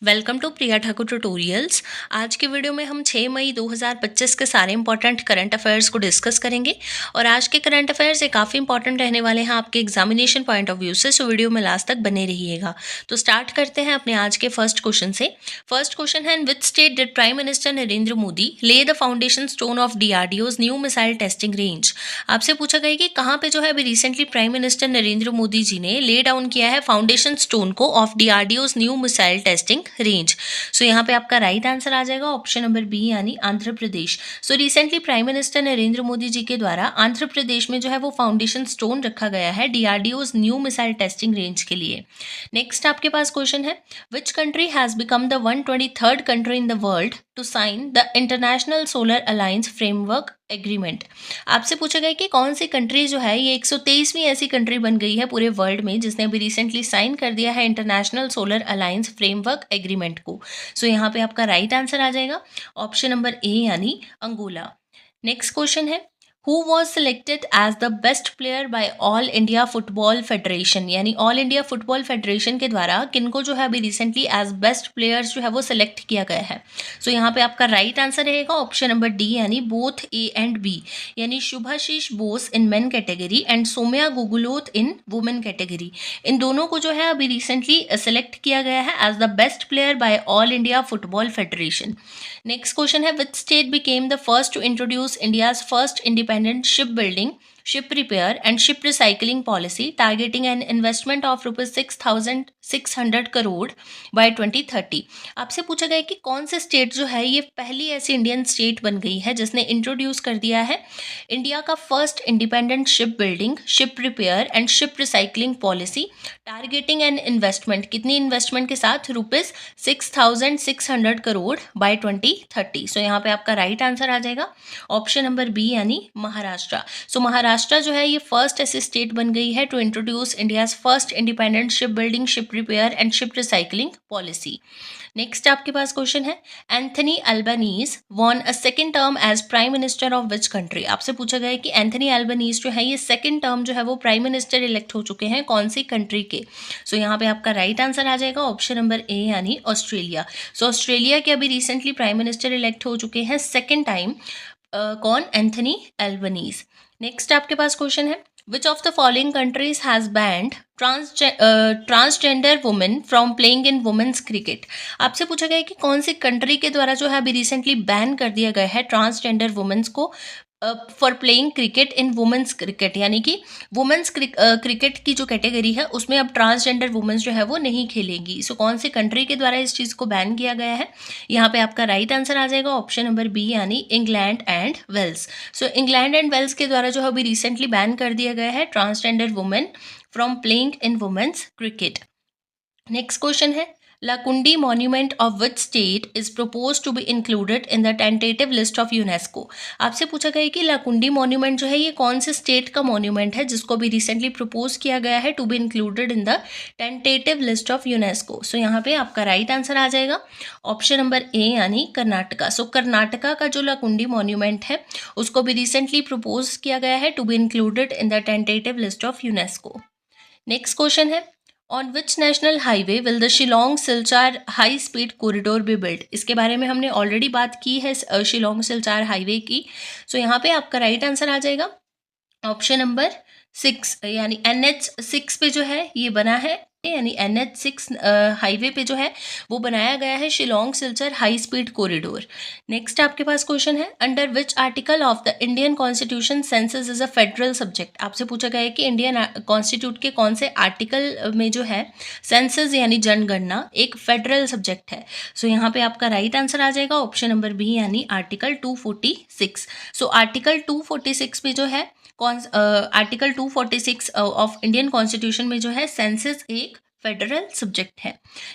Welcome to Priya Thakur tutorials. आज के video में हम 6 मई 2025 के सारे इंपॉर्टेंट करंट अफेयर्स को डिस्कस करेंगे और आज के करंट अफेयर्स ये काफ़ी इंपॉर्टेंट रहने वाले हैं आपके एग्जामिनेशन पॉइंट ऑफ व्यू से, सो वीडियो में लास्ट तक बने रहिएगा। तो स्टार्ट करते हैं अपने आज के फर्स्ट क्वेश्चन से। फर्स्ट क्वेश्चन है, in which state did prime minister Narendra Modi lay the foundation stone of DRDO's new missile testing range. आपसे पूछा गया कि कहाँ पे जो है अभी recently prime minister Narendra Modi ji ने ले डाउन किया है फाउंडेशन स्टोन को of DRDO's new missile testing range. So यहाँ पे आपका राइट आंसर आ जाएगा ऑप्शन नंबर बी यानी Andhra Pradesh. So recently prime minister Narendra Modi ji के द्वारा आंध्र प्रदेश में जो है वो फाउंडेशन स्टोन रखा गया है DRDO's new missile testing range के लिए। नेक्स्ट आपके पास क्वेश्चन है, which country has become the 123rd country in the world to sign the international solar alliance framework agreement. आपसे पूछा गया कि कौन सी कंट्री जो है ये 123वीं ऐसी कंट्री बन गई है पूरे वर्ल्ड में जिसने अभी रिसेंटली साइन कर दिया है international solar alliance framework agreement को। सो यहाँ पे आपका राइट आंसर आ जाएगा ऑप्शन नंबर ए यानी अंगोला। नेक्स्ट क्वेश्चन है, who was selected as the best player by all India football Federation, यानी ऑल इंडिया फुटबॉल फेडरेशन के द्वारा किनको जो है अभी रिसेंटली एज बेस्ट प्लेयर्स जो है वो सिलेक्ट किया गया है। सो यहाँ पे आपका राइट आंसर रहेगा ऑप्शन नंबर डी यानी बोथ ए एंड बी, यानी Shubhashish Bose in men category and Saumya Guguloth in women category. इन दोनों को जो है अभी रिसेंटली सेलेक्ट किया गया है as the best player by all India football federation. Next question है, which state became the first to introduce India's first independent ship building, ship repair and ship recycling policy targeting an investment of rupees 6,600 crore by 2030। आपसे पूछा गया कि कौन से state जो है ये पहली ऐसी इंडियन स्टेट बन गई है जिसने इंट्रोड्यूस कर दिया है इंडिया का first independent ship building, ship repair and ship recycling policy targeting an investment, कितनी इन्वेस्टमेंट के साथ, रुपीज 6,600 करोड़ बाय 2030। सो यहाँ पे आपका राइट आंसर आ जाएगा ऑप्शन नंबर बी यानी महाराष्ट्र। सो महाराष्ट्र जो है ये फर्स्ट ऐसी स्टेट बन गई है to introduce India's first independent ship building, ship repair and ship recycling policy. Next आपके पास क्वेश्चन है, Anthony Albanese won a second term as prime minister of which country. आपसे पूछा गया है कि एंथनी अल्बानीज जो है ये सेकेंड टर्म जो है वो प्राइम मिनिस्टर इलेक्ट हो चुके हैं कौन सी कंट्री के। सो यहाँ पे आपका राइट आंसर आ जाएगा ऑप्शन नंबर ए यानी ऑस्ट्रेलिया। सो ऑस्ट्रेलिया के अभी रिसेंटली प्राइम मिनिस्टर इलेक्ट हो चुके हैं सेकेंड टाइम, कौन, एंथनी अल्बानीज। नेक्स्ट आपके पास क्वेश्चन है, which of the following countries has banned transgender women from playing in women's cricket. आपसे पूछा गया है कि कौन सी कंट्री के द्वारा जो है अभी रिसेंटली बैन कर दिया गया है ट्रांसजेंडर वुमेन्स को for playing cricket in women's cricket, यानी कि वुमेन्स क्रिकेट की जो कैटेगरी है उसमें अब ट्रांसजेंडर वुमेन्स जो है वो नहीं खेलेंगी। सो कौन सी कंट्री के द्वारा इस चीज़ को बैन किया गया है। यहाँ पे आपका राइट आंसर आ जाएगा ऑप्शन नंबर बी यानी England and Wales. So England and Wales के द्वारा जो है अभी रिसेंटली बैन कर दिया गया है transgender women from playing in women's cricket. Next question है, Lakundi monument of which state is proposed to be included in the tentative list of UNESCO। आपसे पूछा गया है कि लाकुंडी मॉन्यूमेंट जो है ये कौन से स्टेट का मॉन्यूमेंट है जिसको भी रिसेंटली प्रपोज किया गया है to be included in the tentative list of UNESCO. So यहाँ पे आपका राइट आंसर आ जाएगा ऑप्शन नंबर ए यानी कर्नाटका। सो कर्नाटका का जो लाकुंडी मॉन्यूमेंट है उसको भी रिसेंटली प्रपोज किया गया है to be included in the tentative list of UNESCO. Next question है, on which national highway will the Shillong Silchar high speed corridor be build. इसके बारे में हमने ऑलरेडी बात की है शिलोंग सिलचार हाईवे की। सो यहाँ पे आपका राइट आंसर आ जाएगा ऑप्शन नंबर 6 यानी NH6 पे जो है ये बना है, यानी NH6 हाईवे पे जो है वो बनाया गया है Shillong Silchar high speed corridor. Next आपके पास क्वेश्चन है, under which article of the Indian constitution census is a federal subject. आपसे पूछा गया है कि इंडियन कॉन्स्टिट्यूट के कौन से आर्टिकल में जो है सेंसस यानी जनगणना एक फेडरल सब्जेक्ट है। सो यहाँ पे आपका राइट आंसर आ जाएगा ऑप्शन नंबर बी यानी आर्टिकल 246। सो आर्टिकल 246 में जो है आर्टिकल 246 ऑफ इंडियन कॉन्स्टिट्यूशन में जो है सेंसस एक फेडरल सब्जेक्ट है।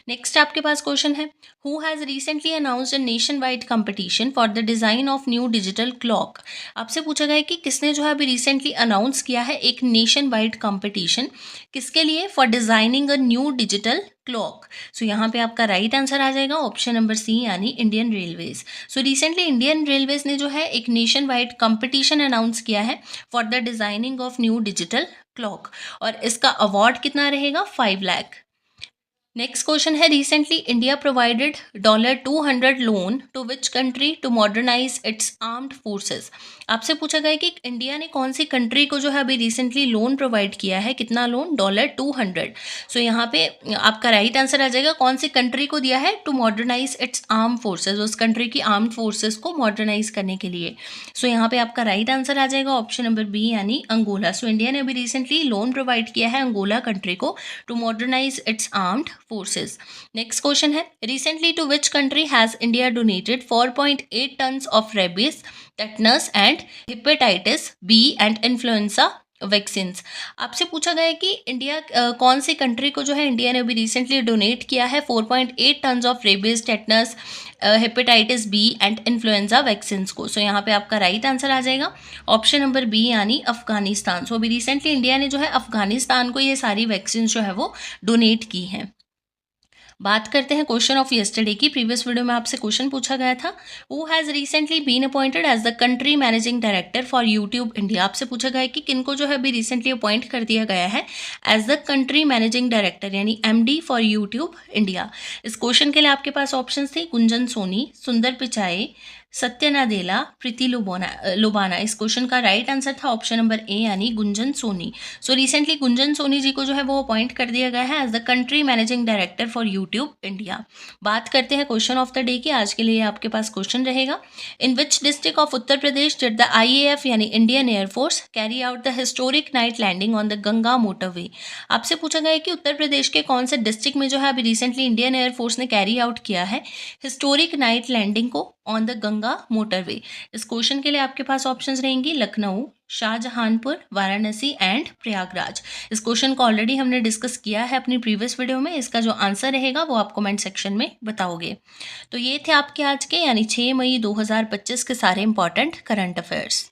नेक्स्ट आपके पास क्वेश्चन है, who has recently announced a nation wide competition for the design of new digital clock. आपसे पूछा गया है कि किसने जो है अभी रिसेंटली अनाउंस किया है एक नेशन वाइड कंपटीशन, किसके लिए, for designing a new digital clock. So यहाँ पे आपका राइट आंसर आ जाएगा ऑप्शन नंबर सी यानी Indian railways. So recently Indian railways ने जो है एक नेशन वाइड कंपटीशन अनाउंस किया है for the designing of new digital clock और इसका अवार्ड कितना रहेगा, 5 लाख। नेक्स्ट क्वेश्चन है, recently India provided $200 loan to which country to modernise its armed forces. आपसे पूछा गया है कि इंडिया ने कौन सी कंट्री को जो है अभी रिसेंटली लोन प्रोवाइड किया है, कितना लोन, $200। सो यहाँ पे आपका राइट आंसर आ जाएगा कौन सी कंट्री को दिया है, to modernise its arm forces, उस कंट्री की आर्म्ड फोर्सेस को मॉडर्नाइज करने के लिए। सो यहाँ पे आपका राइट आंसर आ जाएगा ऑप्शन नंबर बी यानी अंगोला। सो इंडिया ने अभी रिसेंटली लोन प्रोवाइड किया है अंगोला कंट्री को to modernise its armed forces. Next question है, recently to which country has India donated 4.8 tons of rabies, tetanus and hepatitis B and influenza vaccines. आपसे पूछा गया है कि इंडिया कौन सी कंट्री को जो है इंडिया ने अभी रिसेंटली डोनेट किया है 4.8 tons of rabies, tetanus, hepatitis B and influenza vaccines को। सो यहाँ पे आपका राइट आंसर आ जाएगा ऑप्शन नंबर बी यानी अफगानिस्तान। सो अभी रिसेंटली इंडिया ने जो है अफगानिस्तान को ये सारी वैक्सीन जो है वो डोनेट की हैं। बात करते हैं क्वेश्चन ऑफ यस्टरडे की। प्रीवियस वीडियो में आपसे क्वेश्चन पूछा गया था, who has recently been appointed as the country managing director for YouTube India. आपसे पूछा गया है कि किनको जो है अभी रिसेंटली अपॉइंट कर दिया गया है as the country managing director यानी MD फॉर यूट्यूब इंडिया। इस क्वेश्चन के लिए आपके पास ऑप्शन थे गुंजन सोनी, सुंदर पिचाई, सत्य नादेला, प्रीति लुबाना। इस क्वेश्चन का राइट आंसर था ऑप्शन नंबर ए यानी गुंजन सोनी। सो रिसेंटली गुंजन सोनी जी को जो है वो अपॉइंट कर दिया गया है as the country managing director for YouTube India. बात करते हैं क्वेश्चन ऑफ द डे की। आज के लिए आपके पास क्वेश्चन रहेगा, in which district of Uttar Pradesh did the IAF यानी Indian air force carry out the historic night landing on the Ganga motorway. आपसे पूछा गया है कि उत्तर प्रदेश के कौन से डिस्ट्रिक्ट में जो है अभी रिसेंटली इंडियन एयरफोर्स ने कैरी आउट किया है हिस्टोरिक नाइट लैंडिंग को ऑन द गंगा मोटरवे। इस क्वेश्चन के लिए आपके पास ऑप्शंस रहेंगी लखनऊ, शाहजहांपुर, वाराणसी एंड प्रयागराज। इस क्वेश्चन को ऑलरेडी हमने डिस्कस किया है अपनी प्रीवियस वीडियो में। इसका जो आंसर रहेगा वो आप कमेंट सेक्शन में बताओगे। तो ये थे आपके आज के यानी 6 मई 2025 के सारे इंपॉर्टेंट करंट अफेयर्स।